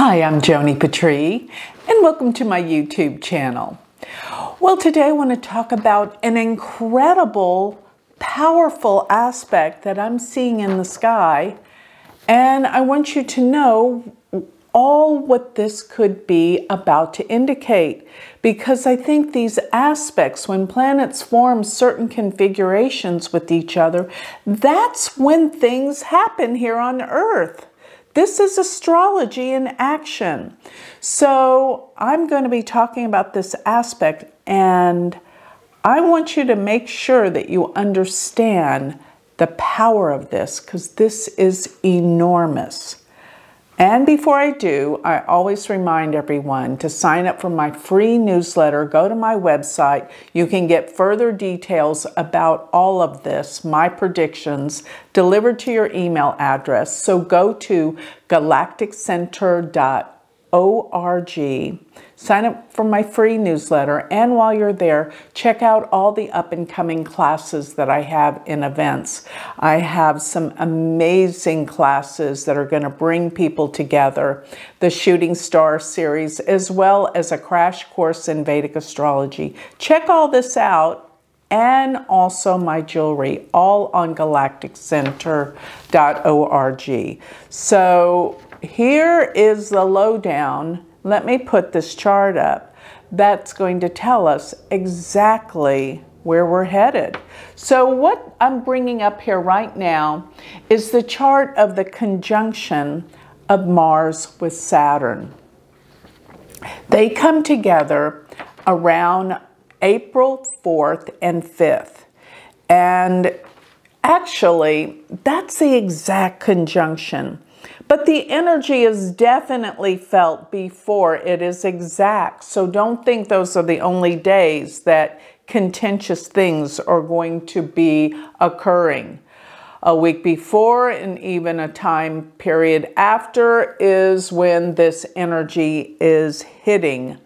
Hi, I'm Joni Patry, and welcome to my YouTube channel. Well, today I want to talk about an incredible, powerful aspect that I'm seeing in the sky, and I want you to know all what this could be about to indicate, because I think these aspects, when planets form certain configurations with each other, that's when things happen here on Earth. This is astrology in action. So I'm going to be talking about this aspect, and I want you to make sure that you understand the power of this, because this is enormous. And before I do, I always remind everyone to sign up for my free newsletter. Go to my website. You can get further details about all of this, my predictions, delivered to your email address. So go to galacticcenter.org. Sign up for my free newsletter, and while you're there, check out all the up-and-coming classes that I have in events. I have some amazing classes that are going to bring people together. The Shooting Star series, as well as a crash course in Vedic astrology. Check all this out, and also my jewelry, all on galacticcenter.org. So here is the lowdown. Let me put this chart up. That's going to tell us exactly where we're headed. So what I'm bringing up here right now is the chart of the conjunction of Mars with Saturn. They come together around April 4th and 5th. And actually, that's the exact conjunction. But the energy is definitely felt before it is exact. So don't think those are the only days that contentious things are going to be occurring. A week before and even a time period after is when this energy is hitting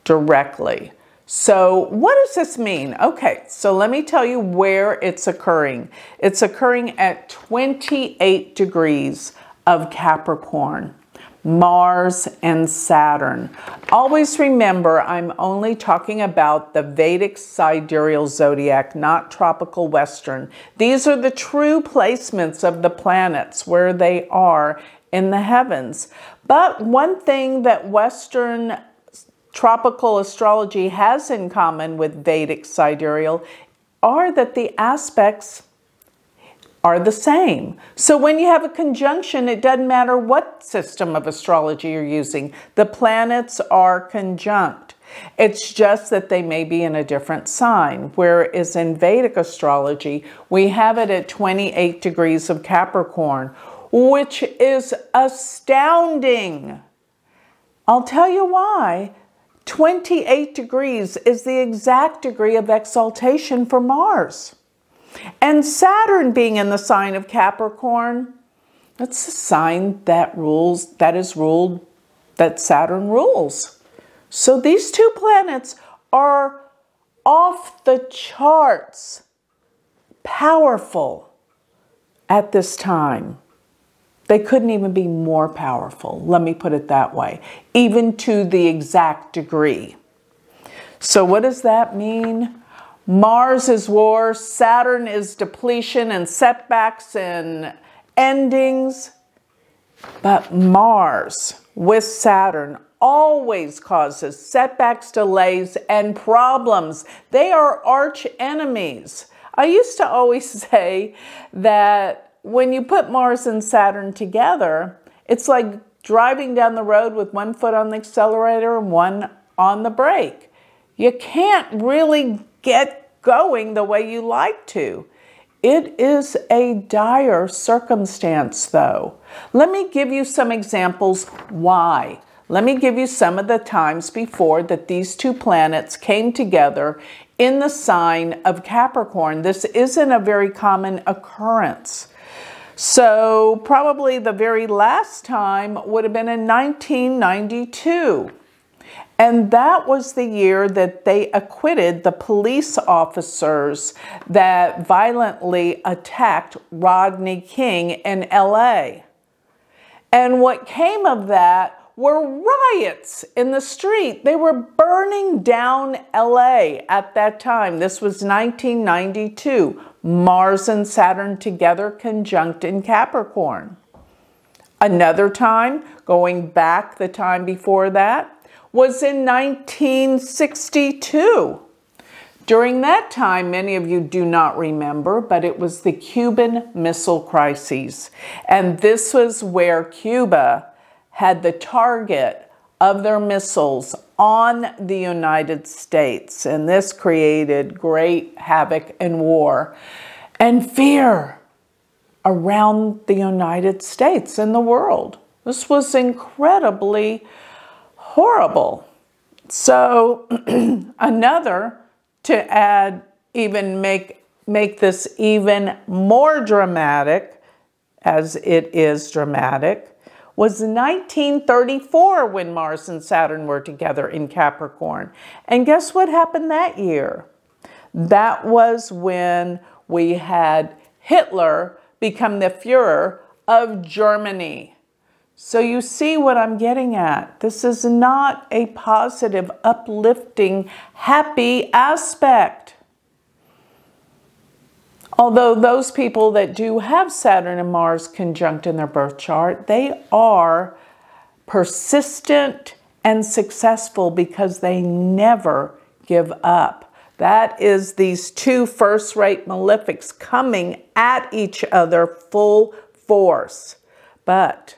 directly. So what does this mean? Okay, so let me tell you where it's occurring. It's occurring at 28 degrees of Capricorn, Mars and Saturn. Always remember, I'm only talking about the Vedic sidereal zodiac, not tropical Western. These are the true placements of the planets where they are in the heavens. But one thing that Western tropical astrology has in common with Vedic sidereal are that the aspects are the same. So when you have a conjunction, it doesn't matter what system of astrology you're using. The planets are conjunct. It's just that they may be in a different sign. Whereas in Vedic astrology, we have it at 28 degrees of Capricorn, which is astounding. I'll tell you why. 28 degrees is the exact degree of exaltation for Mars. And Saturn being in the sign of Capricorn, that's a sign that Saturn rules. So these two planets are off the charts powerful at this time. They couldn't even be more powerful, let me put it that way, even to the exact degree. So what does that mean? Mars is war, Saturn is depletion and setbacks and endings. But Mars with Saturn always causes setbacks, delays, and problems. They are arch enemies. I used to always say that when you put Mars and Saturn together, it's like driving down the road with one foot on the accelerator and one on the brake. You can't really get going the way you like to. It is a dire circumstance, though. Let me give you some examples why. Let me give you some of the times before that these two planets came together in the sign of Capricorn. This isn't a very common occurrence. So probably the very last time would have been in 1992. And that was the year that they acquitted the police officers that violently attacked Rodney King in LA. And what came of that were riots in the street. They were burning down LA at that time. This was 1992. Mars and Saturn together conjunct in Capricorn. Another time, going back the time before that, was in 1962. During that time, many of you do not remember, but it was the Cuban Missile Crisis. And this was where Cuba had the target of their missiles on the United States. And this created great havoc and war and fear around the United States and the world. This was incredibly horrible. So another, to add, even make this even more dramatic, as it is dramatic, was 1934 when Mars and Saturn were together in Capricorn. And guess what happened that year? That was when we had Hitler become the Führer of Germany. So you see what I'm getting at. This is not a positive, uplifting, happy aspect. Although those people that do have Saturn and Mars conjunct in their birth chart, they are persistent and successful because they never give up. That is these two first-rate malefics coming at each other full force. But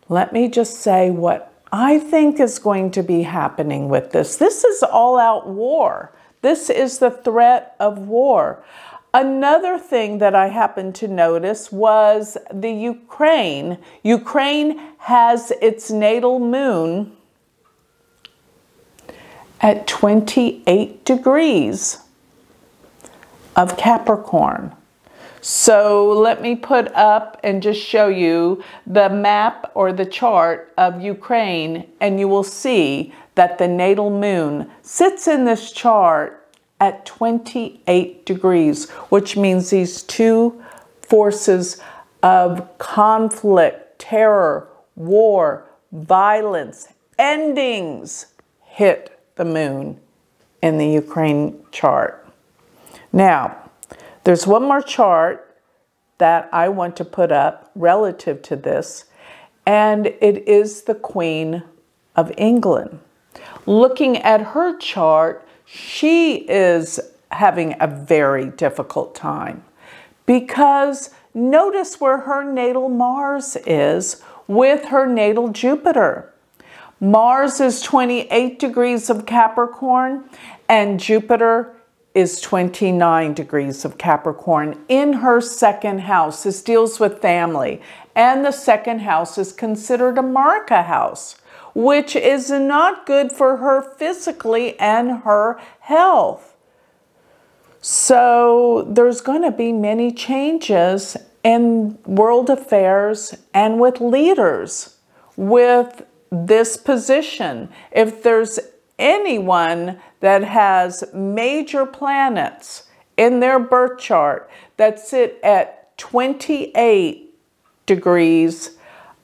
let me just say what I think is going to be happening with this. This is all-out war. This is the threat of war. Another thing that I happened to notice was the Ukraine. Ukraine has its natal moon at 28 degrees of Capricorn. So let me put up and just show you the map or the chart of Ukraine, and you will see that the natal moon sits in this chart at 28 degrees, which means these two forces of conflict, terror, war, violence, endings hit the moon in the Ukraine chart. Now, there's one more chart that I want to put up relative to this, and it is the Queen of England. Looking at her chart, she is having a very difficult time because notice where her natal Mars is with her natal Jupiter. Mars is 28 degrees of Capricorn and Jupiter is 29 degrees of Capricorn in her second house. This deals with family, and the second house is considered a Marka house, which is not good for her physically and her health. So there's going to be many changes in world affairs and with leaders with this position. If there's anyone that has major planets in their birth chart that sit at 28 degrees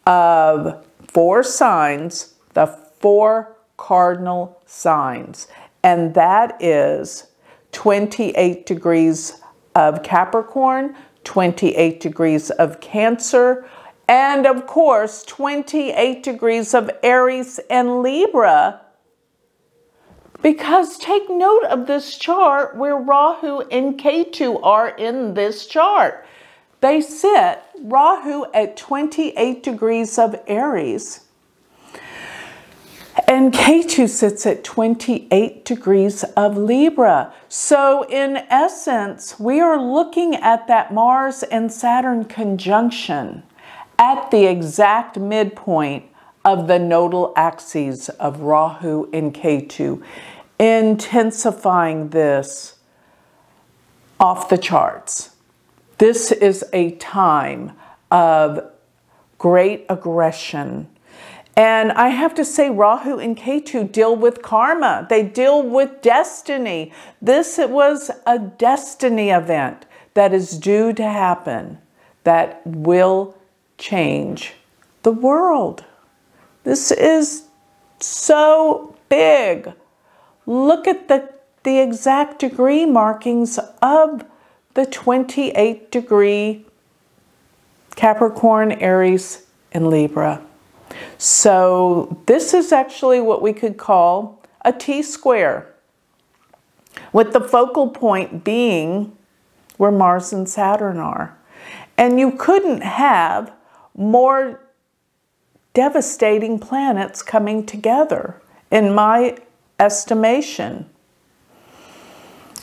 of 4 signs, the 4 cardinal signs, and that is 28 degrees of Capricorn, 28 degrees of Cancer, and of course 28 degrees of Aries and Libra. Because take note of this chart where Rahu and Ketu are in this chart. They sit, Rahu at 28 degrees of Aries, and Ketu sits at 28 degrees of Libra. So in essence, we are looking at that Mars and Saturn conjunction at the exact midpoint of the nodal axes of Rahu and Ketu, intensifying this off the charts. This is a time of great aggression. And I have to say, Rahu and Ketu deal with karma. They deal with destiny. This was a destiny event that is due to happen that will change the world. This is so big. Look at the exact degree markings of the 28-degree Capricorn, Aries, and Libra. So this is actually what we could call a T-square, with the focal point being where Mars and Saturn are. And you couldn't have more devastating planets coming together, in my estimation.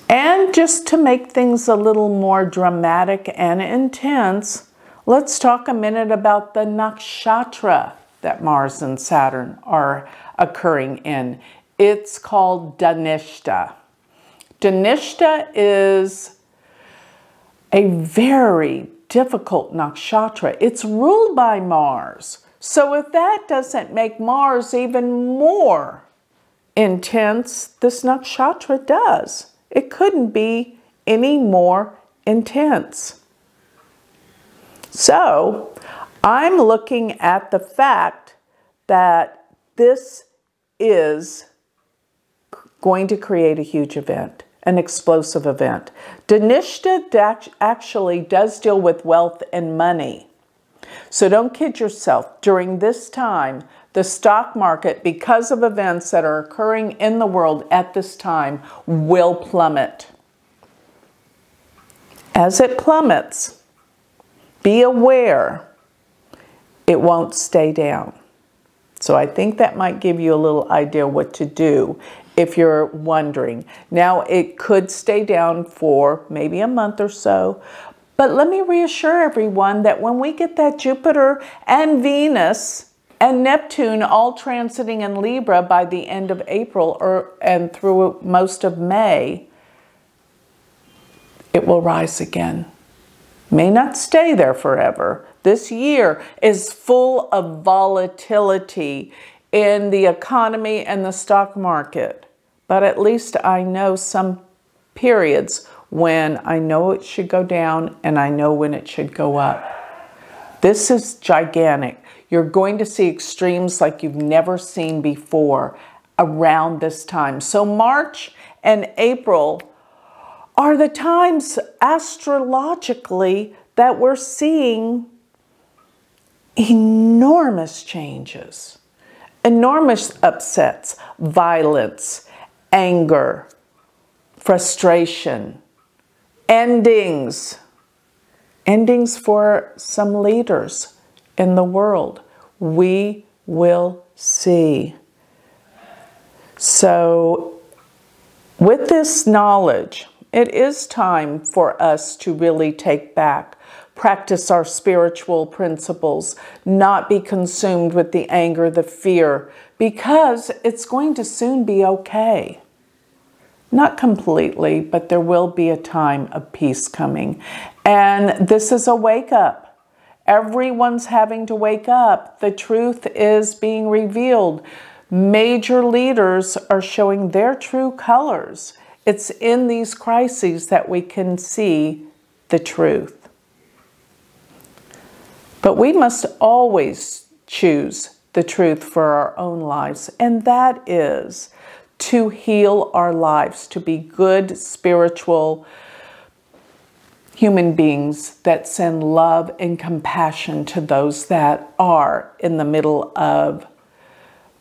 And just to make things a little more dramatic and intense, let's talk a minute about the nakshatra that Mars and Saturn are occurring in. It's called Dhanishta. Dhanishta is a very difficult nakshatra. It's ruled by Mars. So if that doesn't make Mars even more intense, this nakshatra does. It couldn't be any more intense. So I'm looking at the fact that this is going to create a huge event, an explosive event. Dhanishta actually does deal with wealth and money. So don't kid yourself. During this time, the stock market, because of events that are occurring in the world at this time, will plummet. As it plummets, be aware it won't stay down. So I think that might give you a little idea what to do if you're wondering. Now, it could stay down for maybe a month or so, but let me reassure everyone that when we get that Jupiter and Venus and Neptune all transiting in Libra by the end of April and through most of May, it will rise again. May not stay there forever. This year is full of volatility in the economy and the stock market. But at least I know some periods when I know it should go down and I know when it should go up. This is gigantic. You're going to see extremes like you've never seen before around this time. So March and April are the times astrologically that we're seeing enormous changes, enormous upsets, violence, anger, frustration, endings for some leaders in the world. We will see. So with this knowledge, it is time for us to really take back, practice our spiritual principles, not be consumed with the anger, the fear, because it's going to soon be okay. Not completely, but there will be a time of peace coming. And this is a wake up. Everyone's having to wake up. The truth is being revealed. Major leaders are showing their true colors. It's in these crises that we can see the truth. But we must always choose the truth for our own lives, and that is to heal our lives, to be good, spiritual human beings that send love and compassion to those that are in the middle of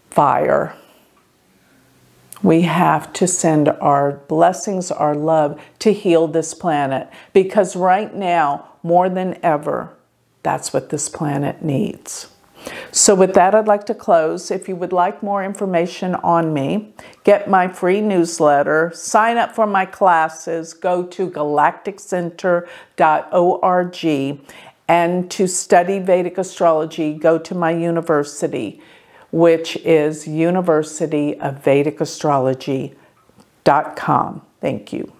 fire. We have to send our blessings, our love to heal this planet, because right now, more than ever, that's what this planet needs. So with that, I'd like to close. If you would like more information on me, get my free newsletter, sign up for my classes, go to galacticcenter.org, and to study Vedic astrology, go to my university, which is University of Vedic Astrology.com. Thank you.